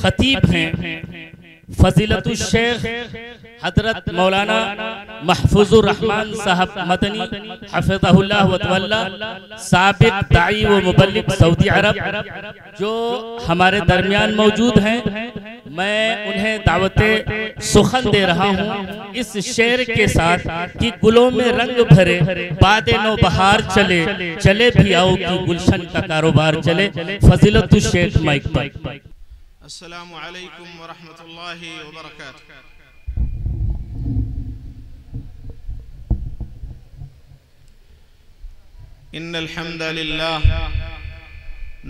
خطیب ہیں فضیلت الشیخ حضرت مولانا محفوظ الرحمن صاحب مدنی حفظہ اللہ وتعالی سابق داعی و مبلغ سعودی عرب جو ہمارے درمیان موجود ہیں، میں انہیں دعوت سخن دے رہا ہوں اس شعر کے ساتھ کہ گلوں میں رنگ بھرے باد نو بہار چلے، چلے بھی آؤ کی گلشن کا کاروبار چلے۔ فضیلت الشیخ مائک پر۔ السلام علیکم ورحمۃ اللہ وبرکاتہ۔ ان الحمد للہ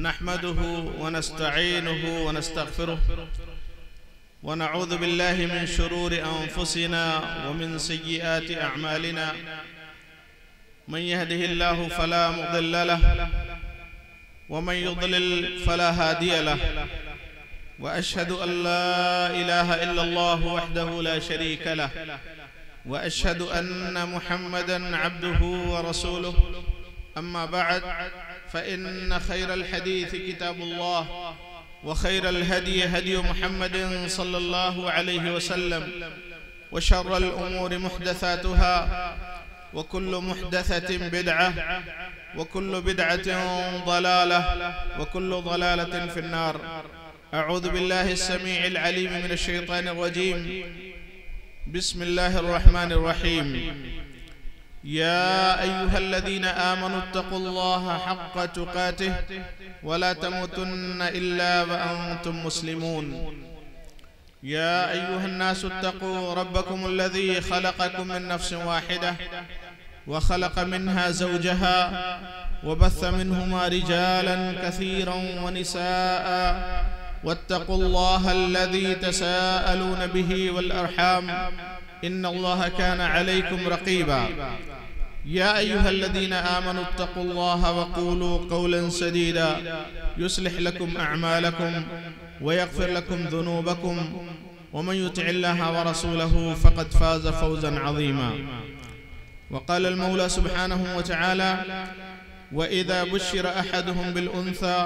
نحمده ونستعینه ونستغفره ونعوذ باللہ من شرور انفسنا ومن سیئات اعمالنا من يهده الله فلا مضل له ومن يضلل فلا هادي له وأشهد أن لا إله إلا الله وحده لا شريك له وأشهد أن محمدًا عبده ورسوله أما بعد فإن خير الحديث كتاب الله وخير الهدي هدي محمد صلى الله عليه وسلم وشر الأمور محدثاتها وكل محدثة بدعة وكل بدعة ضلالة وكل ضلالة في النار. أعوذ بالله السميع العليم من الشيطان الرجيم. بسم الله الرحمن الرحيم. يا أيها الذين آمنوا اتقوا الله حق تقاته ولا تموتن إلا وأنتم مسلمون. يا أيها الناس اتقوا ربكم الذي خلقكم من نفس واحدة وخلق منها زوجها وبث منهما رجالا كثيرا ونساء واتقوا الله الذي تساءلون به والأرحام إن الله كان عليكم رقيبا. يا أيها الذين آمنوا اتقوا الله وقولوا قولا سديدا يصلح لكم أعمالكم ويغفر لكم ذنوبكم ومن يطع الله ورسوله فقد فاز فوزا عظيما. وقال المولى سبحانه وتعالى: وإذا بشر أحدهم بالأنثى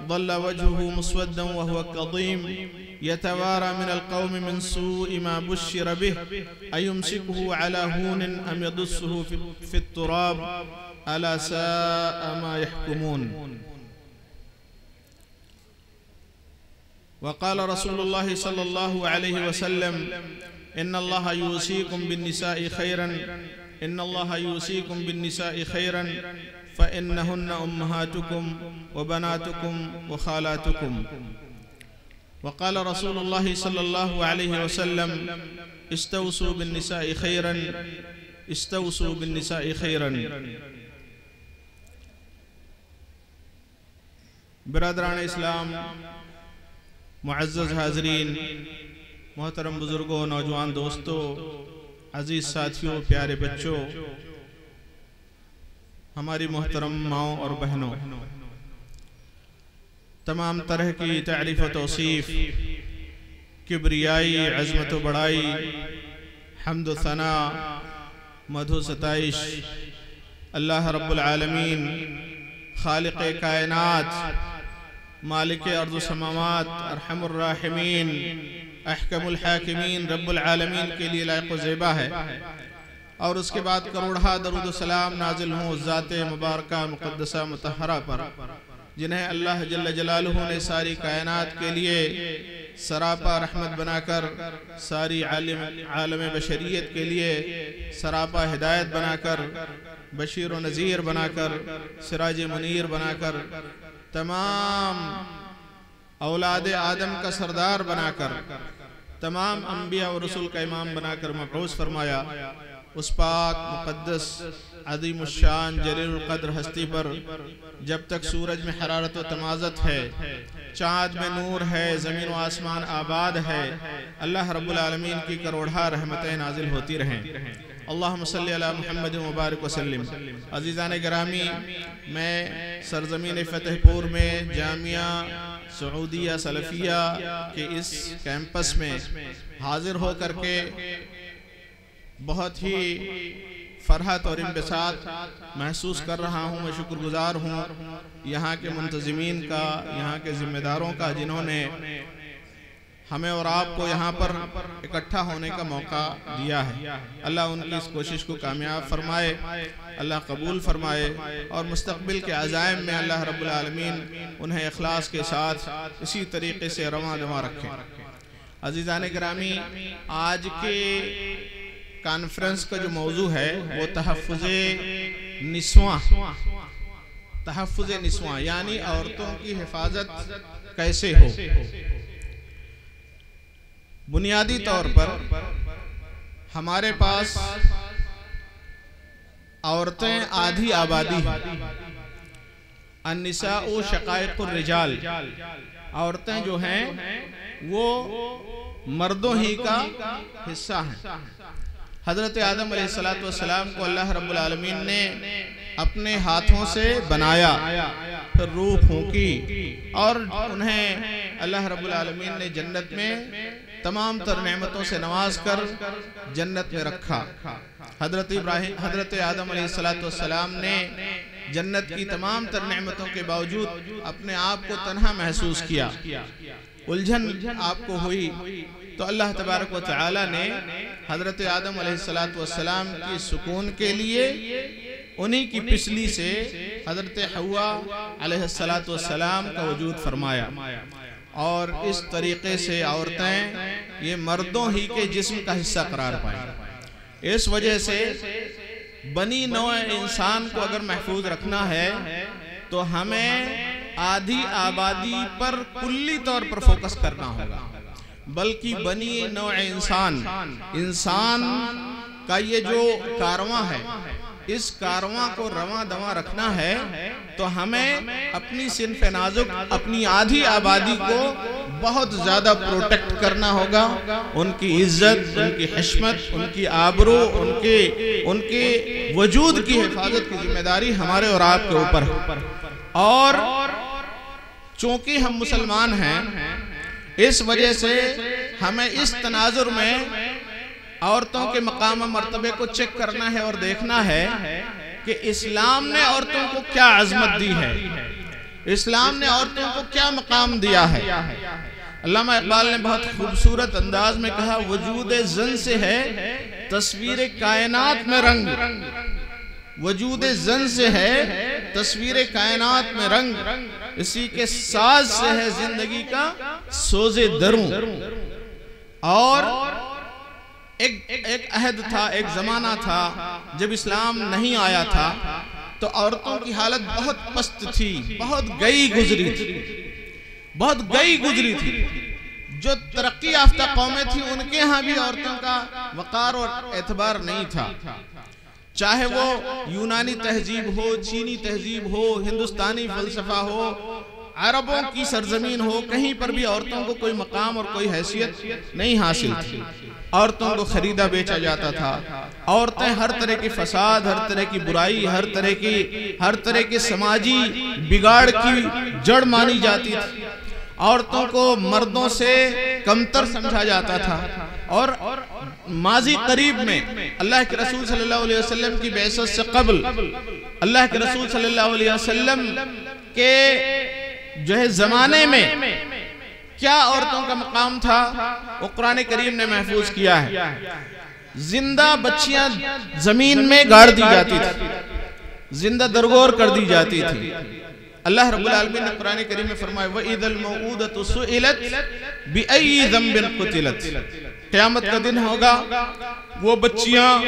ظل وجهه مسودا وهو كظيم يتوارى من القوم من سوء ما بشر به أيمسكه على هون أم يدسه في التراب ألا ساء ما يحكمون. وقال رسول الله صلى الله عليه وسلم: إن الله يوصيكم بالنساء خيرا إن الله يوصيكم بالنساء خيرا فإنهن أمهاتكم وبناتكم وخالاتكم. وقال رسول الله صلى الله عليه وسلم: استوصوا بالنساء خيرا استوصوا بالنساء خيرا. برادران اسلام، معزز حاضرین، محترم بزرگوں، نوجوان دوستوں، عزیز ساتھیوں، پیارے بچوں، ہماری محترم ماؤں اور بہنوں، تمام طرح کی تعریف و توصیف، کبریائی، عظمت و بڑائی، حمد و ثناء، مدح و ستائش اللہ رب العالمین، خالق کائنات، مالک ارض و سماوات، ارحم الراحمین، احکم الحاکمین رب العالمین کے لیے لائق و زیبا ہے، اور اس کے بعد کروڑہا درود و سلام نازل ہوں ذات مبارکہ مقدسہ مطہرہ پر، جنہیں اللہ جل جلالہ نے ساری کائنات کے لیے سراپا رحمت بنا کر، ساری عالم بشریت کے لیے سراپا ہدایت بنا کر، بشیر و نذیر بنا کر، سراج منیر بنا کر، تمام اولاد آدم کا سردار بنا کر، تمام انبیاء و رسول کا امام بنا کر مبعوث فرمایا۔ اس پاک مقدس عظیم الشان جلیل القدر ہستی پر جب تک سورج میں حرارت و تمازت ہے، چاند میں نور ہے، زمین و آسمان آباد ہے، اللہ رب العالمین کی کروڑہا رحمتیں نازل ہوتی رہیں۔ اللہم صلی علی محمد مبارک وسلم۔ عزیزان گرامی، میں سرزمین فتح پور میں جامعہ سعودیہ سلفیہ کے اس کیمپس میں حاضر ہو کر کے بہت ہی فرحت اور انبساط محسوس کر رہا ہوں۔ میں شکر گزار ہوں یہاں کے منتظمین کا، یہاں کے ذمہ داروں کا، جنہوں نے ہمیں اور آپ کو یہاں پر اکٹھا ہونے کا موقع دیا ہے۔ اللہ ان کی اس کوشش کو کامیاب فرمائے، اللہ قبول فرمائے، اور مستقبل کے عزائم میں اللہ رب العالمین انہیں اخلاص کے ساتھ اسی طریقے سے رواں دواں رکھیں۔ عزیزان گرامی، آج کے کانفرنس کا جو موضوع ہے وہ تحفظ نسواں یعنی عورتوں کی حفاظت کیسے ہو۔ بنیادی طور پر ہمارے پاس عورتیں آدھی آبادی ہیں۔ النساء شقائق الرجال، عورتیں جو ہیں وہ مردوں ہی کا حصہ ہیں۔ حضرت آدم علیہ السلام کو اللہ رب العالمین نے اپنے ہاتھوں سے بنایا، پھر روح پھونکی، اور انہیں اللہ رب العالمین نے جنت میں تمام تر نعمتوں سے نواز کر جنت میں رکھا۔ حضرت آدم علیہ السلام نے جنت کی تمام تر نعمتوں کے باوجود اپنے آپ کو تنہا محسوس کیا، الجھن آپ کو ہوئی، تو اللہ تبارک و تعالی نے حضرت آدم علیہ السلام کی سکون کے لیے انہی کی پسلی سے حضرت حوا علیہ السلام کا وجود فرمایا، اور اس طریقے سے عورتیں یہ مردوں ہی کے جسم کا حصہ قرار پائیں۔ اس وجہ سے بنی نوع انسان کو اگر محفوظ رکھنا ہے تو ہمیں آدھی آبادی پر کلی طور پر فوکس کرنا ہوگا، بلکہ بنی نوع انسان کا یہ جو کارواں ہے، اس کارواں کو رواں دواں رکھنا ہے تو ہمیں اپنی صنف نازک، اپنی آدھی آبادی کو بہت زیادہ پروٹیکٹ کرنا ہوگا۔ ان کی عزت، ان کی حشمت، ان کی آبرو، ان کے وجود کی حفاظت کی ذمہ داری ہمارے اور آپ کے اوپر ہے۔ اور چونکہ ہم مسلمان ہیں، اس وجہ سے ہمیں اس تناظر میں عورتوں کے مقام و مرتبے کو چیک کرنا ہے اور دیکھنا ہے کہ اسلام نے عورتوں کو کیا عظمت دی ہے، اسلام نے عورتوں کو کیا مقام دیا ہے۔ علامہ اقبال نے بہت خوبصورت انداز میں کہا، وجود زن سے ہے تصویر کائنات میں رنگ، وجود زن سے ہے تصویر کائنات میں رنگ، اسی کے ساز سے ہے زندگی کا سوز دروں۔ اور ایک عہد تھا، ایک زمانہ تھا جب اسلام نہیں آیا تھا تو عورتوں کی حالت بہت پست تھی، بہت گئی گزری تھی۔ جو ترقی یافتہ قومیں تھیں ان کے ہاں بھی عورتوں کا وقار اور اعتبار نہیں تھا، چاہے وہ یونانی تہذیب ہو، چینی تہذیب ہو، ہندوستانی فلسفہ ہو، عربوں کی سرزمین ہو، کہیں پر بھی عورتوں کو کوئی مقام اور کوئی حیثیت نہیں حاصل تھی۔ عورتوں کو خریدا بیچا جاتا تھا، عورتیں ہر طرح کی فساد، ہر طرح کی برائی، ہر طرح کے سماجی بگاڑ کی جڑ مانی جاتی تھی، عورتوں کو مردوں سے کمتر سمجھا جاتا تھا۔ اور ماضی قریب میں اللہ کے رسول صلی اللہ علیہ وسلم کی بعثت سے قبل اللہ کے رسول صلی اللہ علیہ وسلم کے جو ہے زمانے میں کیا عورتوں کا مقام تھا، وہ قرآن کریم نے محفوظ کیا ہے۔ زندہ بچیاں زمین میں گاڑ دی جاتی تھی، زندہ درگور کر دی جاتی تھی۔ اللہ رب العالمین نے قرآن کریم میں فرمایا وَإِذَا الْمَوْءُودَةُ سُئِلَتْ بِأَيِّ ذَنبٍ قُتِلَتْ، قیامت کا دن ہوگا، وہ بچیاں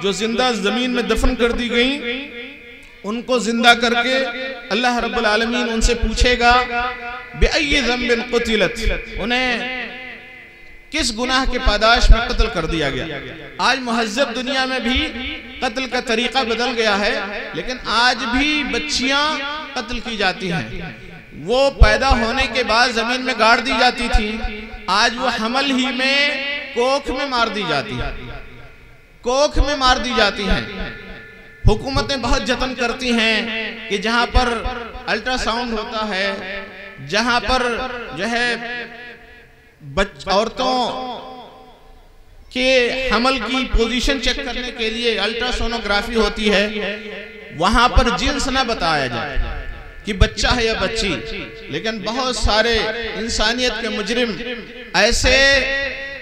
جو زندہ زمین میں دفن کر دی گئیں ان کو زندہ کر کے اللہ رب العالمین ان سے پوچھے گا بِأَيِّ ذَنبٍ قُتِلَتْ، انہیں کس گناہ کے پاداش میں قتل کر دیا گیا۔ آج مہذب دنیا میں بھی قتل کا طریقہ بدل گیا ہے، لیکن آج بھی بچیاں قتل کی جاتی ہیں۔ وہ پیدا ہونے کے بعد زمین میں گاڑ دی جاتی تھی، آج وہ حمل ہی میں کوکھ میں مار دی جاتی ہیں۔ حکومتیں بہت جتن کرتی ہیں کہ جہاں پر الٹرا ساؤنڈ ہوتا ہے، جہاں پر جو ہے عورتوں کے حمل کی پوزیشن چیک کرنے کے لیے الٹرا سونوگرافی ہوتی ہے، وہاں پر جنس نہ بتایا جائے، کہ بچہ ہے یا بچی، لیکن بہت سارے انسانیت کے مجرم ایسے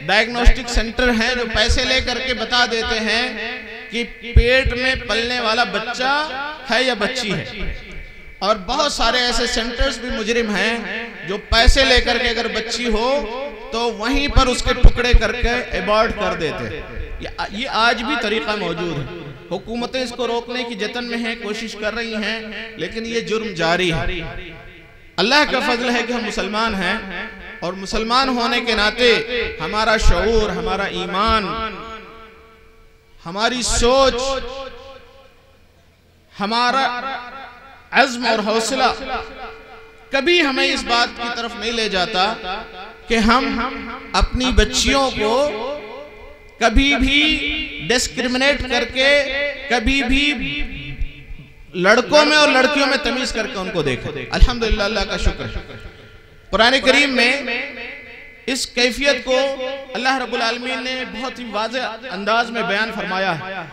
ڈائگنوسٹک سینٹر ہیں جو پیسے لے کر کے بتا دیتے ہیں کہ پیٹ میں پلنے والا بچہ ہے یا بچی ہے، اور بہت سارے ایسے سینٹرز بھی مجرم ہیں جو پیسے لے کر کے اگر بچی ہو تو وہیں پر اس کے ٹکڑے کر کے ایبارٹ کر دیتے۔ یہ آج بھی طریقہ موجود ہے، حکومتیں اس کو روکنے کی جتن میں ہیں، کوشش کر رہی ہیں، لیکن یہ جرم جاری ہے۔ اللہ کا فضل ہے کہ ہم مسلمان ہیں، اور مسلمان ہونے کے ناطے ہمارا شعور، ہمارا ایمان، ہماری سوچ، ہمارا عزم اور حوصلہ کبھی ہمیں اس بات کی طرف نہیں لے جاتا کہ ہم اپنی بچیوں کو کبھی بھی ڈسکریمنیٹ کر کے، کبھی بھی لڑکوں میں اور لڑکیوں میں تمیز کر کے ان کو دیکھیں۔ الحمدللہ، اللہ کا شکر ہے، قرآن کریم میں اس کیفیت کو اللہ رب العالمین نے بہت ہی واضح انداز میں بیان فرمایا ہے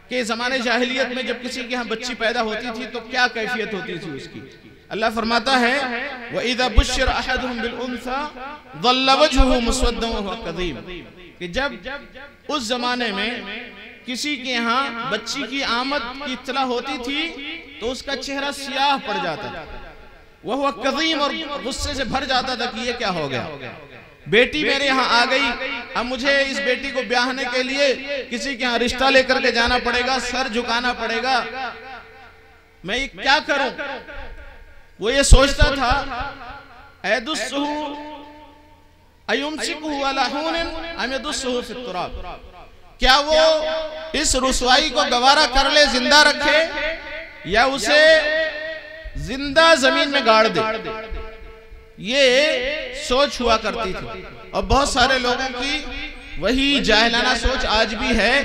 کہ زمانے جاہلیت میں جب کسی کے ہاں بچی پیدا ہوتی تھی تو کیا کیفیت ہوتی تھی اس کی۔ اللہ فرماتا ہے وَإِذَا بُشِّرَ أَحَدُهُمْ بِالْأُنْثَى ظَلَّ وَجْهُهُ مُسْوَدًّا وَهُوَ كَظِيمٌ، کہ جب اس زمانے میں کسی کے ہاں بچی کی آمد کی اطلاع ہوتی تھی تو اس کا چہرہ سیاہ پڑ جاتا تھا، وَهُوَ كَظِيمٌ، اور غصے سے بھر جاتا تھا کہ یہ کیا ہو گیا، بیٹی میرے یہاں آ گئی، اب مجھے اس بیٹی کو بیاہنے کے لیے کسی کے ہاں رشتہ لے کر کے جانا پڑے گا، سر جھکانا پڑے گا، میں یہ کیا کروں؟ وہ یہ سوچتا تھا اَيَدُسُّهُ أَيُمْسِكُهُ عَلَى هُونٍ أَمْ يَدُسُّهُ فِي التُّرَابِ، کیا وہ اس رسوائی کو گوارا کر لے، زندہ رکھے، یا اسے زندہ زمین میں گاڑ دے؟ یہ سوچ ہوا کرتی تھی، اور بہت سارے لوگوں کی وہی جاہلانہ سوچ آج بھی ہے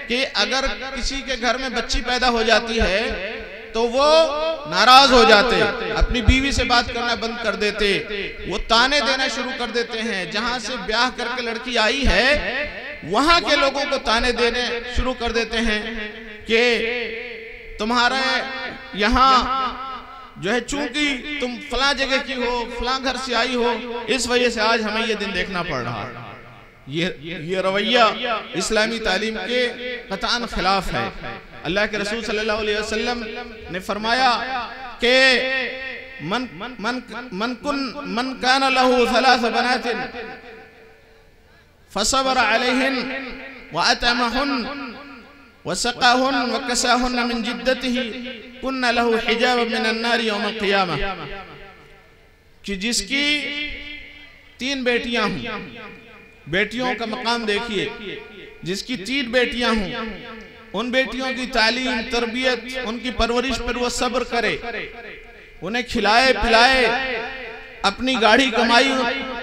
کہ اگر کسی کے گھر میں بچی پیدا ہو جاتی ہے تو وہ ناراض ہو جاتے، اپنی بیوی سے بات کرنا بند کر دیتے، وہ تانے دینا شروع کر دیتے ہیں، جہاں سے بیاہ کر کے لڑکی آئی ہے وہاں کے لوگوں کو تانے دینے شروع کر دیتے ہیں کہ تمہارے یہاں جو ہے چونکہ تم فلاں جگہ کی ہو، فلاں گھر سے آئی ہو، اس وجہ سے آج ہمیں یہ دن دیکھنا پڑ رہا ہے۔ یہ رویہ اسلامی تعلیم کے قطعاً خلاف ہے۔ اللہ کے رسول صلی اللہ علیہ وسلم نے فرمایا کہ من کان لہو ثلاث بنات فصبر علیہن واتمہن وسقاہن وکساہن من جدتہ کن لہو حجاب من النار یوم القیامہ، کہ جس کی 3 بیٹیاں ہوں، بیٹیوں کا مقام دیکھیے، جس کی 3 بیٹیاں ہوں، ان بیٹیوں کی تعلیم، تربیت، ان کی پرورش پر وہ صبر کرے، انہیں کھلائے پلائے، اپنی گاڑی کمائی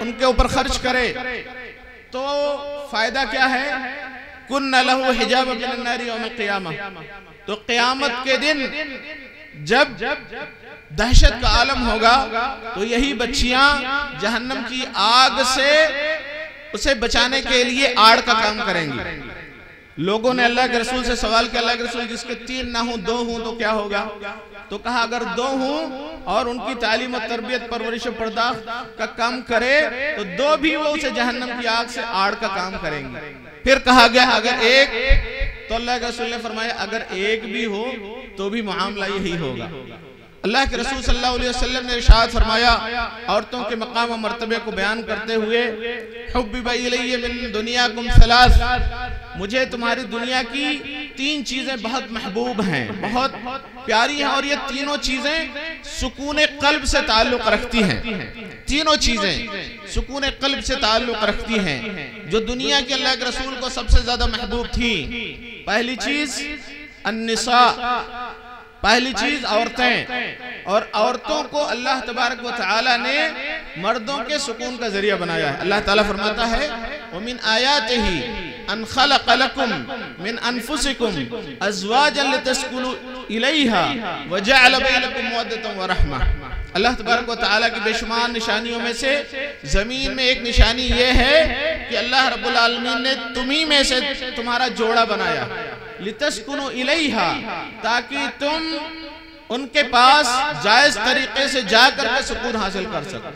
ان کے اوپر خرچ کرے، تو فائدہ کیا ہے؟ کن لہو حجاب من النار یوم القیامہ، تو قیامت کے دن جب دہشت کا عالم ہوگا تو یہی بچیاں جہنم کی آگ سے اسے بچانے کے لیے آڑ کا کام کریں گی۔ لوگوں نے اللہ کے رسول سے سوال کیا، اللہ کے رسول جس کے 3 نہ ہوں 2 ہوں تو کیا ہوگا؟ تو کہا اگر 2 ہوں اور ان کی تعلیم و تربیت، پرورش و پرداخت کا کام کرے تو 2 بھی وہ اسے جہنم کی آگ سے آڑ کا کام کریں گے۔ پھر کہا گیا اگر 1، تو اللہ کے رسول نے فرمایا اگر 1 بھی ہو تو بھی معاملہ یہی ہوگا۔ اللہ کے رسول صلی اللہ علیہ وسلم نے ارشاد فرمایا عورتوں کے مقام و مرتبے کو بیان کرتے ہوئے، حُبِّبَ إِلَيَّ مِن دُنْيَاكُمْ ثَلَاث، مجھے تمہاری دنیا کی 3 چیزیں بہت محبوب ہیں، بہت پیاری ہیں، اور یہ تینوں چیزیں سکون قلب سے تعلق رکھتی ہیں۔ تینوں چیزیں سکون قلب سے تعلق رکھتی ہیں جو دنیا کے اللہ کے رسول کو سب سے زیادہ محبوب تھیں۔ پہلی چیز النساء، پہلی چیز عورتیں، اور عورتوں کو اللہ تبارک و تعالی نے مردوں کے سکون کا ذریعہ بنایا ہے۔ اللہ تعالیٰ فرماتا ہے وَمِنْ آيَاتِهِ أَنْ خَلَقَ لَكُمْ مِنْ أَنفُسِكُمْ أَزْوَاجًا لِتَسْكُنُوا إِلَيْهَا وَجَعَلَ بَيْنَكُمْ مَوَدَّةً وَرَحْمَةً۔ اللہ تبارک و تعالیٰ کی بے شمار نشانیوں میں سے زمین میں ایک نشانی یہ ہے کہ اللہ رب العالمین نے تمہیں میں سے تمہارا جوڑا بنایا، لِتَسْكُنُوا إِلَيْهَا، تاکہ تم ان کے پاس جائز طریقے سے جا کر کے سکون حاصل کر سکو.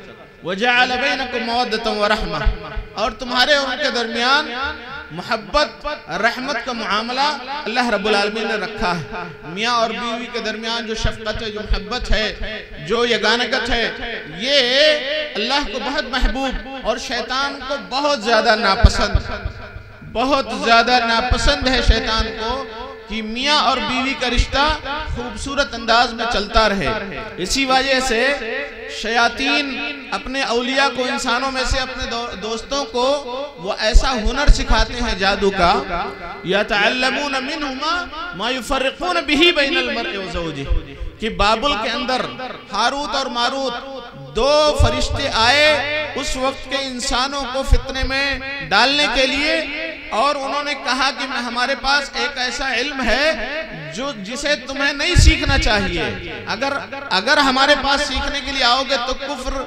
وَجَعَلَ بَيْنَكُمْ مَوَدَّةً وَرَحْمَةً, اور تمہارے ان کے درمیان محبت رحمت کا معاملہ اللہ رب العالمین نے رکھا ہے. میاں اور بیوی کے درمیان جو شفقت ہے, جو محبت ہے, جو یگانگت ہے, یہ اللہ کو بہت محبوب اور شیطان کو بہت زیادہ ناپسند ہے شیطان کو کہ میاں اور بیوی کا رشتہ خوبصورت انداز میں چلتا رہے. اسی وجہ سے شیاطین اپنے اولیاء کو, انسانوں میں سے اپنے دوستوں کو وہ ایسا ہنر سکھاتے ہیں جادو کا, یَتَعَلَّمُونَ مِنْهُمَا مَا يُفَرِّقُونَ بِهِ بَيْنَ الْمَرْءِ وَزَوْجِهِ, کہ بابل کے اندر ہاروت اور ماروت دو فرشتے آئے اس وقت کے انسانوں کو فتنے میں ڈالنے کے لیے, اور انہوں نے کہا کہ ہمارے پاس ایک ایسا علم ہے جسے تمہیں نہیں سیکھنا چاہیے. اگر ہمارے پاس سیکھنے کے لیے آؤ گے تو کفر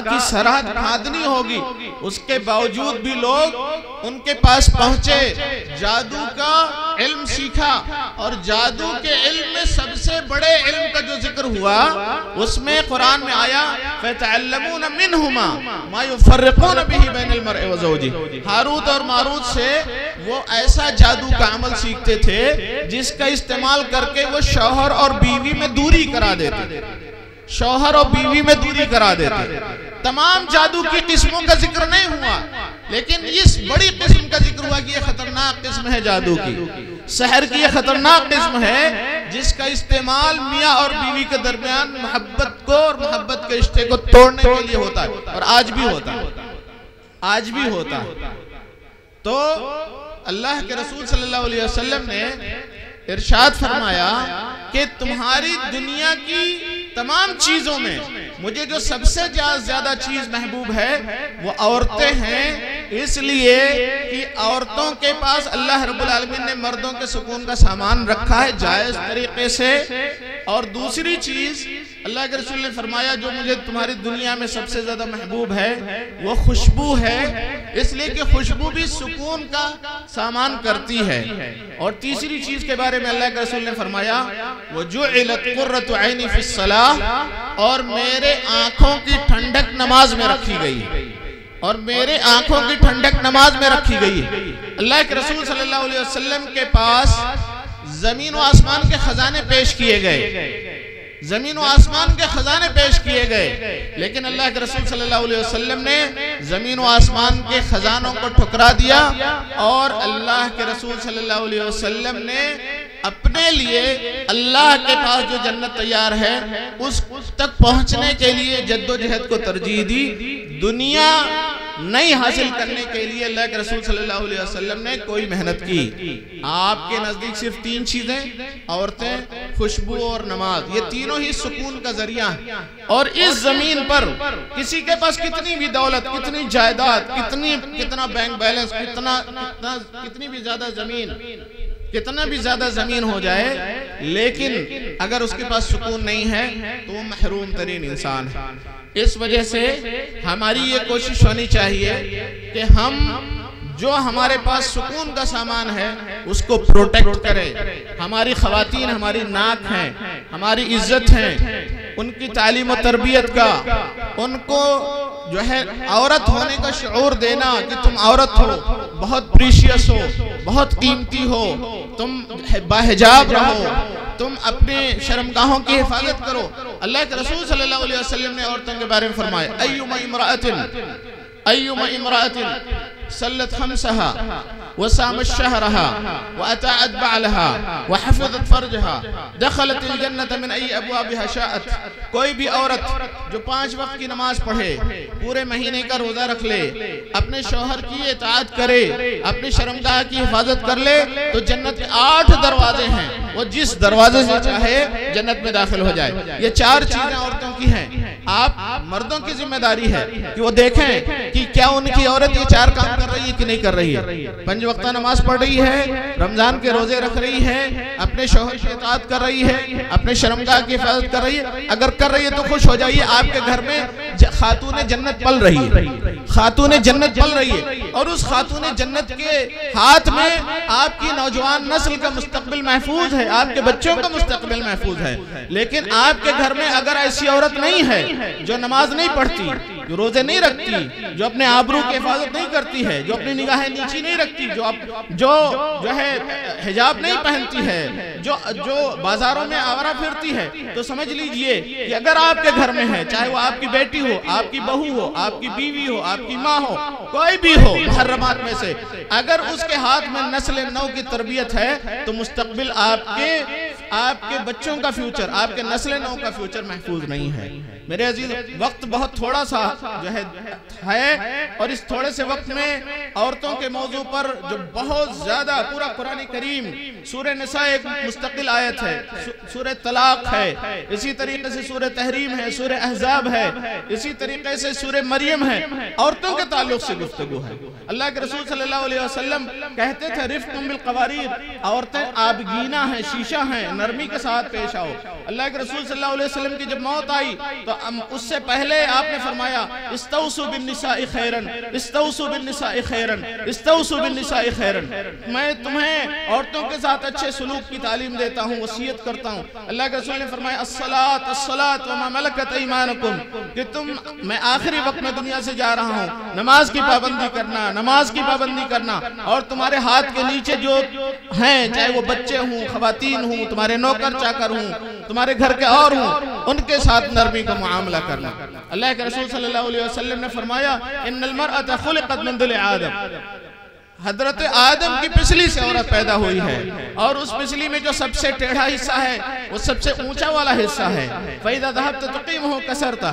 کی سرحد پھاندنی ہوگی. اس کے باوجود بھی لوگ ان کے پاس پہنچے, جادو کا علم سیکھا, اور جادو کے علم میں سب سے بڑے علم کا جو ذکر ہوا اس میں قرآن میں آیا فَيَتَعَلَّمُونَ مِنْهُمَا مَا يُفَرِّقُونَ بِهِ بَيْنَ الْمَرْءِ وَزَوْجِهِ. ہاروت اور ماروت سے وہ ایسا جادو کا عمل سیکھتے تھے جس کا استعمال کر کے وہ شوہر اور بیوی میں دوری کرا دیتے. تمام جادو کی قسموں کا ذکر نہیں ہوا, لیکن اس بڑی قسم کا ذکر ہوا کہ یہ خطرناک قسم ہے جادو کی. سحر کی یہ خطرناک قسم ہے جس کا استعمال میاں اور بیوی کے درمیان محبت کو اور محبت کے رشتے کو توڑنے کے لیے ہوتا ہے, اور آج بھی ہوتا ہے. تو اللہ کے رسول صلی اللہ علیہ وسلم نے ارشاد فرمایا کہ تمہاری دنیا کی تمام چیزوں میں مجھے جو سب سے زیادہ چیز محبوب ہے وہ عورتیں ہیں, اس لیے کہ عورتوں کے پاس اللہ رب العالمین نے مردوں کے سکون کا سامان رکھا ہے جائز طریقے سے. اور دوسری چیز اللہ کے رسول نے فرمایا جو مجھے تمہاری دنیا میں سب سے زیادہ محبوب ہے وہ خوشبو ہے, اس لیے کہ خوشبو بھی سکون کا سامان کرتی ہے. اور تیسری چیز کے بارے میں اللہ کے رسول نے فرمایا وَجُعِلَتْ قُرَّةُ عَيْنِي فِي الصَّلَاةِ, اور میرے آنکھوں کی ٹھنڈک نماز میں رکھی گئی. اللہ کے رسول صلی اللہ علیہ وسلم کے پاس زمین و آسمان کے خزانے پیش کیے گئے, لیکن اللہ کے رسول صلی اللہ علیہ وسلم نے زمین و آسمان کے خزانوں کو ٹھکرا دیا, اور اللہ کے رسول صلی اللہ علیہ وسلم نے اپنے لیے اللہ کے پاس جو جنت تیار ہے اس تک پہنچنے کے لیے جد و جہد کو ترجیح دی. دنیا نہیں حاصل کرنے کے لیے اللہ کے رسول صلی اللہ علیہ وسلم نے کوئی محنت کی. آپ کے نزدیک صرف 3 چیزیں, عورتیں, خوشبو اور نماز, یہ تینوں ہی سکون کا ذریعہ ہیں. اور اس زمین پر کسی کے پاس کتنی بھی دولت, کتنی جائیداد, کتنا بینک بیلنس, کتنا بھی زیادہ زمین ہو جائے, لیکن اگر اس کے پاس سکون نہیں ہے تو وہ محروم ترین انسان ہے. اس وجہ سے ہماری یہ کوشش ہونی چاہیے کہ ہم جو ہمارے پاس سکون کا سامان ہے اس کو پروٹیکٹ کریں. ہماری خواتین ہماری ناک ہیں, ہماری عزت ہیں, ان کی تعلیم و تربیت کا, ان کو جو ہے عورت ہونے کا شعور دینا کہ تم عورت ہو, بہت پریشیس ہو, بہت قیمتی ہو, تم باحجاب رہو, تم اپنے شرمگاہوں کی حفاظت کرو. اللہ کے رسول صلی اللہ علیہ وسلم نے عورتوں کے بارے میں فرمایا ایما امرأة صلت خمسها وصامت شهرها وأطاعت بعلها وحفظت فرجها دخلت الجنة من أي أبوابها شاءت. کوئی بھی عورت جو 5 وقت کی نماز پڑھے, پورے مہینے کا روزہ رکھ لے, اپنے شوہر کی اطاعت کرے, اپنی شرمگاہ کی حفاظت کر لے, تو جنت کے 8 دروازے ہیں, وہ جس دروازے سے چاہے جنت میں داخل ہو جائے. یہ 4 چیزیں عورتوں کی ہیں. آپ مردوں کی ذمہ داری ہے کہ وہ دیکھیں کہ کیا ان کی عورت یہ 4 کام کر رہی ہے کہ نہیں کر رہی ہے. 5 وقتہ نماز پڑھ رہی ہے, رمضان کے روزے رکھ رہی ہے, اپنے شوہر کی اطاعت کر رئی ہے, اپنے شرمگاہ کی حفاظت کر رہی ہے. اگر کر رہی ہے تو خوش ہو جائیے, آپ کے گھر میں خاتون جنت پل رہی ہے, خاتون جنت پل رہی ہے, اور اس خاتون جنت کے ہاتھ میں آپ کی نوجوان نسل کا مستقبل محفوظ ہے. ہے، آپ کے بچوں کا مستقبل محفوظ ہے۔ لیکن آپ کے گھر میں اگر ایسی عورت نہیں ہے جو نماز نہیں پڑھتی، جو روزے نہیں رکھتی، جو اپنے آبرو کی حفاظت نہیں کرتی ہے، جو اپنی نگاہیں نیچی نہیں رکھتی، جو ہے حجاب نہیں پہنتی ہے، جو بازاروں میں آورہ پھرتی ہے، تو سمجھ لیجئے کہ اگر آپ کے گھر میں ہے، چاہے وہ آپ کی بیٹی ہو، آپ کی بہو ہو، آپ کی بیوی ہو، آپ کی ماں ہو، کوئی بھی ہو محرمات میں سے، اگر اس کے ہاتھ میں نسل نو کی تربیت ہے تو مستقبل آپ کے بچوں کا فیوچر، آپ کے نسل نو کا فیوچر محفوظ نہیں ہے۔ میرے عزیز، وقت بہت تھوڑا سا جو ہے اور اس تھوڑے سے وقت میں عورتوں کے موضوع پر جو بہت زیادہ پورا قرآن کریم، سورہ نساء ایک مستقل آیت ہے، سورہ طلاق ہے، اسی طریقے سے سورہ تحریم ہے، سورہ احزاب ہے، اسی طریقے سے سورہ مریم ہے، عورتوں کے تعلق سے گفتگو ہے۔ اللہ کے رسول صلی اللہ علیہ وسلم کہتے تھے رفقم بالقواریر، عورتیں آبگینہ ہیں، شیشہ ہیں، نرمی کے ساتھ پیش آؤ۔ اللہ کے رسول صلی اللہ علیہ وسلم کی جب موت آئی تو اس سے پہلے آپ نے فرمایا استوصوا بالنساء خیرن، استوصوا بالنساء خیرن، استوصوا بالنساء خیرن، میں تمہیں عورتوں کے ساتھ اچھے سلوک کی تعلیم دیتا ہوں، وصیت کرتا ہوں۔ اللہ کے رسول نے فرمایا الصلاۃ الصلاۃ وما ملکت ایمانکم، کہ میں آخری وقت میں دنیا سے جا رہا ہوں، نماز کی پابندی کرنا، نماز کی پابندی کرنا، اور تمہارے ہاتھ کے نیچے جو ہیں، چاہے وہ بچے ہوں، خواتین ہوں، تمہارے نوکر چاکر ہوں، تمہارے گھر کے اور ہوں، ان کے ساتھ نرمی کا معاملہ کرنا۔ اللہ کے رسول صلی اللہ علیہ وسلم نے فرمایا ان المرأة خلقت من ضلع آدم، حضرت آدم کی پسلی سے عورت پیدا ہوئی ہے، اور اس پسلی میں جو سب سے ٹیڑھا حصہ ہے وہ سب سے اونچا والا حصہ ہے۔ فَإِذَا ذَهَبْتَ تُقِيمُهُ كَسَرْتَ،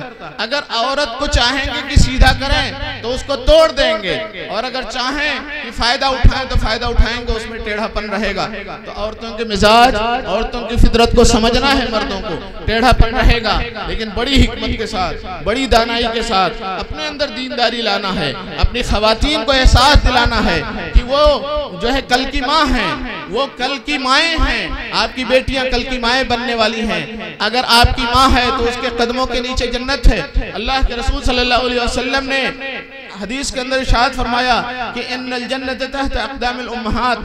اگر عورت کو چاہیں گے کہ سیدھا کریں تو اس کو توڑ دیں گے، اور اگر چاہیں کہ فائدہ اٹھائیں تو فائدہ اٹھائیں گے، اس میں ٹیڑھا پن رہے گا۔ تو عورتوں کے مزاج، عورتوں کی فطرت کو سمجھنا ہے، مردوں کو ٹیڑھا پن رہے گا، لیکن بڑی حکمت کے ساتھ، بڑی دانائی کے ساتھ اپنے اندر دینداری لانا ہے، اپنی خواتین کو احساس دلانا ہے کہ وہ جو ہے کل کی ماں ہیں، وہ کل کی مائیں ہیں، آپ کی بیٹیاں کل کی مائیں بننے والی ہیں۔ اگر آپ کی ماں ہے تو اس کے قدموں کے نیچے جنت ہے۔ اللہ کے رسول صلی اللہ علیہ وسلم نے حدیث کے اندر ارشاد فرمایا کہ ان الجنت تحت اقدام الامہات،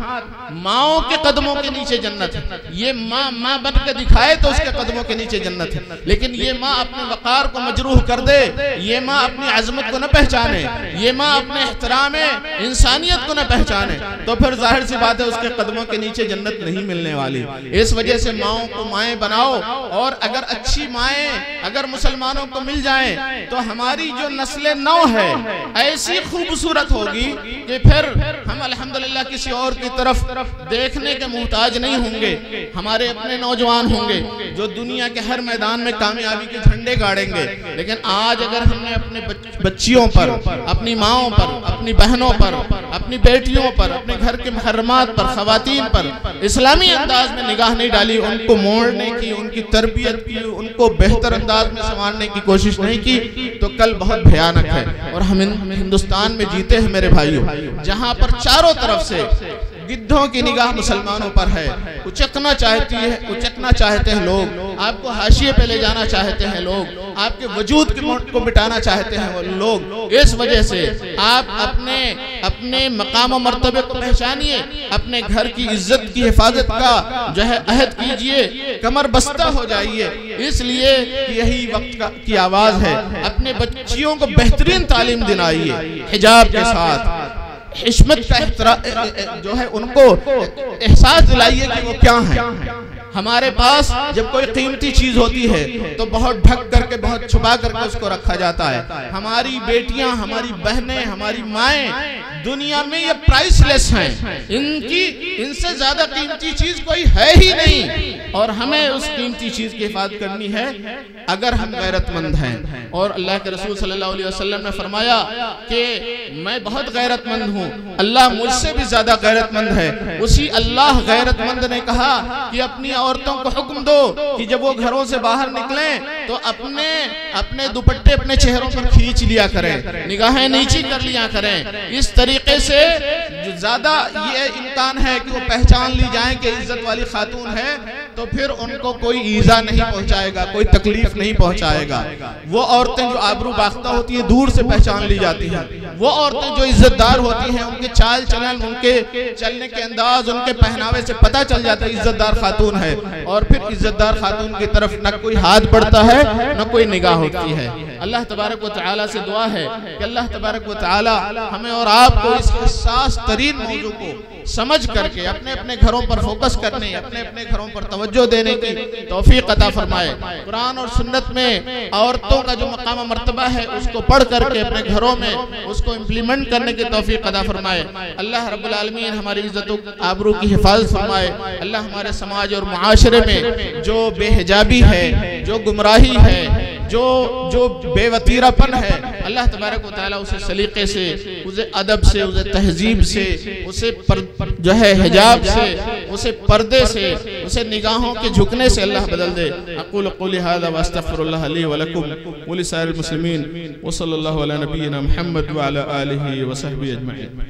ماؤں کے قدموں کے نیچے جنت ہے۔ یہ ماں بن کے دکھائے تو اس کے قدموں کے نیچے جنت ہے، لیکن یہ ماں اپنے وقار کو مجروح کر دے، یہ ماں اپنی عظمت کو نہ پہچانے، یہ ماں اپنے احترام انسانیت کو نہ پہچانے، تو پھر ظاہر سی بات ہے اس کے قدموں کے نیچے جنت نہیں ملنے والی۔ اس وجہ سے ماؤں کو مائیں بناؤ، اور اگر اچھی مائیں اگر مسلمانوں کو مل جائیں تو ہماری جو نسل نو ہے ایسی خوبصورت ہوگی کہ پھر ہم الحمدللہ کسی اور کی طرف دیکھنے کے محتاج نہیں ہوں گے۔ ہمارے اپنے نوجوان ہوں گے جو دنیا کے ہر میدان میں کامیابی کے جھنڈے گاڑیں گے، لیکن آج اگر ہم نے اپنے بچیوں پر، اپنی ماؤں پر، اپنی بہنوں پر، اپنی بیٹیوں پر، اپنے گھر کے محرمات پر، خواتین پر اسلامی انداز میں نگاہ نہیں ڈالی، ان کو موڑنے کی، ان کی تربیت کی، ان کو بہتر انداز میں سنوارنے کی کوشش نہیں کی، تو کل بہت بھیانک ہے۔ اور ہم ہندوستان میں جیتے ہیں میرے بھائیوں، جہاں پر چاروں طرف سے گدھوں کی نگاہ مسلمانوں پر ہے، اچکنا چاہتے ہیں لوگ، آپ کو حاشیے پہ لے جانا چاہتے ہیں لوگ، آپ کے وجود کو مٹانا چاہتے ہیں وہ لوگ۔ اس وجہ سے آپ اپنے مقام و مرتبے کو پہچانیے، اپنے گھر کی عزت کی حفاظت کا جو ہے عہد کیجئے، کمر بستہ ہو جائیے، اس لیے یہی وقت کی آواز ہے۔ اپنے بچیوں کو بہترین تعلیم دلائیے، حجاب کے ساتھ، حشمت کا جو ہے ان کو احساس دلائیے کہ وہ کیا ہیں۔ ہمارے پاس جب کوئی قیمتی چیز ہوتی ہے تو بہت ڈھک کر کے، بہت چھپا کر کے اس کو رکھا جاتا ہے۔ ہماری بیٹیاں، ہماری بہنیں، ہماری مائیں دنیا میں یہ پرائس لیس ہیں، ان سے زیادہ قیمتی چیز کوئی ہے ہی نہیں، اور ہمیں اس قیمتی چیز کی حفاظت کرنی ہے اگر ہم غیرت مند ہیں۔ اور اللہ کے رسول صلی اللہ علیہ وسلم نے فرمایا کہ میں بہت غیرت مند ہوں، اللہ مجھ سے بھی زیادہ غیرت مند ہے۔ اسی اللہ غیرت مند نے کہا کہ اپنی عورتوں کو حکم دو کہ جب وہ گھروں سے باہر نکلیں تو اپنے دوپٹے اپنے چہروں پر کھینچ لیا کریں، نگاہیں نیچی کر لیا کریں. اس طریقے سے زیادہ یہ امکان ہے کہ وہ پہچان لی جائیں کہ عزت والی خاتون ہے، تو پھر ان کو کوئی ایذا نہیں پہنچائے گا، کوئی تکلیف نہیں پہنچائے گا. وہ عورتیں جو آبرو باختہ ہوتی ہیں دور سے پہچان لی جاتی ہیں. وہ عورتیں جو عزت دار ہوتی ہیں، ان کے چال چلن، ان کے چلنے کے انداز، ان کے پہناوے سے پتہ چل جاتا ہے عزت دار خاتون ہے. اور پھر عزت دار خاتون کی طرف نہ کوئی ہاتھ بڑھتا ہے نہ کوئی نگاہ ہوتی ہے. اللہ تبارک و تعالیٰ سے دعا ہے کہ اللہ تبارک و تعالیٰ ہمیں اور آپ کو اس حساس ترین موضوع کو سمجھ کر کے اپنے اپنے گھروں پر فوکس کرنے، اپنے اپنے گھروں پر توجہ دینے کی توفیق عطا فرمائے. قرآن اور سنت میں عورتوں کا جو مقام و مرتبہ ہے اس کو پڑھ کر کے اپنے گھروں میں اس کو امپلیمنٹ کرنے کی توفیق عطا فرمائے. اللہ رب العالمین ہماری عزت و آبرو کی حفاظت فرمائے. اللہ ہمارے سماج اور معاشرے میں جو بے حجابی ہے، جو گمراہی ہے، جو بے وطیرہ پن ہے، اللہ تبارک و تعالیٰ اسے سلیقے سے، اسے ادب سے، اسے تہذیب سے، اسے جو ہے حجاب سے، اسے پردے سے، اسے نگاہوں کے جھکنے سے اللہ بدل دے. اقول قولی ھذا واستغفر اللہ لی ولکم ولسائر المسلمین وصلی اللہ علی نبینا محمد وعلی آلہ وصحبہ اجمعین.